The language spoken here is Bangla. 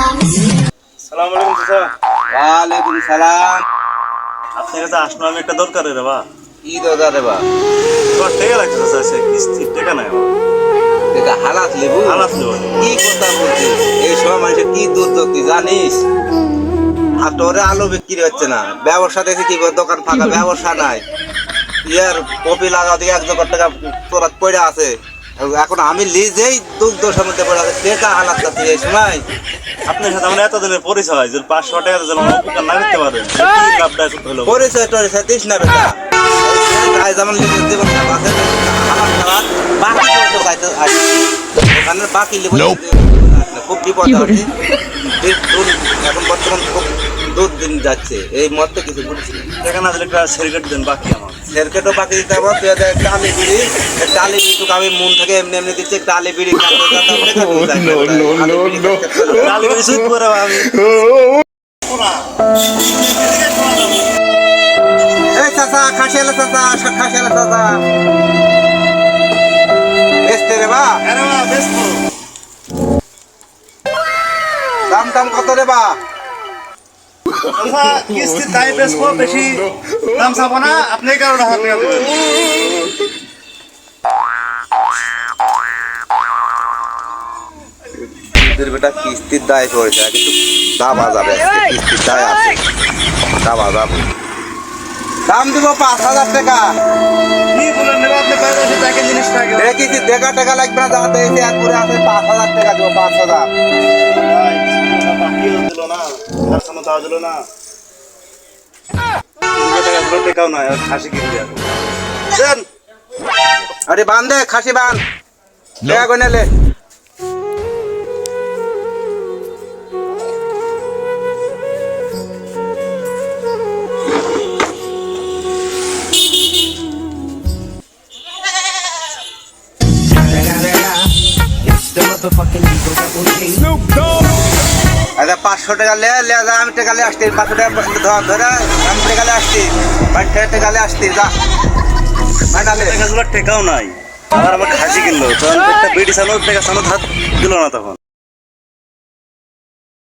সালাম আলাইকুম চাচা। ওয়ালাইকুম সালাম। আপনার কাছে আসলো আমি একটা দরকারে রে বা। কি দরকার রে বা? তোমার টেকা লাগছে চাচা, সে কিস্তির টেকা নাই আমার। এটা হালাত লেবু? হালাত লেবু। কি কথা বলছিস? এই সময় মানুষের কি দুর্যোগ তুই জানিস? আর তোরে আলু বিক্রি হচ্ছে না, ব্যবসা দেখি কি করে, দোকান ফাঁকা, ব্যবসা নাই। ইয়ার কপি লাগাও দিয়ে 1 টাকা তোরা পড়ে আছে। এখন আমি লিজেই দুগ্ধ সমুদ্রে পড়ে আছে, টেকা হালাত করছি এই সময়। আপনার সাথে আমার এতদিনের পরিচয়, যদি 500 টাকা যেন আমার উপকার না করতে পারেন, কি লাভটা করতে হলো? পরিচয় টরিচয় দিস না বেটা। তাই যেমন লিজের জীবন আছে হালাত খারাপ, বাকি করতে চাইতে আসছি। ওখানে বাকি লিবো খুব বিপদ আছে। এখন বর্তমান খুব দূর দিন যাচ্ছে, এই মধ্যে কিছু বলছি টাকা না দিলে একটা সেরিকেট দেন বাকি আমার। সেরকেটও বাকি দিতে হবে। তুই একটা আলি বিড়ি, একটা আলি বিড়ি আমি মন থেকে এমনি এমনি দিচ্ছি, একটা আলি বিড়ি কালি করে সুদ করে আমি। এই চাচা খাসি এলে চাচা, খাসি এলে চাচা বেচতে রে বা? আরে বাবা বেশ তো। দাম দাম কত রে বা? চাচা কিস্তির তাই বেশবো, বেশি দাম চাবো না, আপনি 11,000 টাকা দেবেন। তোদের বেটা কিস্তির দায় করেছে, কিন্তু দাবা যাবে আজকে, কিস্তির দায় আছে, দাবা যাবে। দাম দিব 5,000 টাকা। কি বলেন নেবা, আপনি বাইরে এসে দেখেন জিনিসটা আগে। দেখি কি দেখা টাকা লাগবে না, যাতে এসে একবারে আছে 5,000 টাকা দিব, 5,000। ভাই, বাকিও দিল না, আর সামনে দাও দিল না। টেকাও নাই, আর খাসি কিনতে এখন দেন। আরে বান্ধে খাসি বান টাকা কই নেলে? আচ্ছা 500 টাকা লে যা, আমি টাকা লে আসছি, 500 টাকা ধর ধরে আমি টাকা লে আসছি, ভাই টাকা লে আসছি যা ভাই টেকাও নাই, আর আমার খাসি কিনলো, তখন একটা বিড়ি চালো, টেকা চালো হাত দিল না তখন।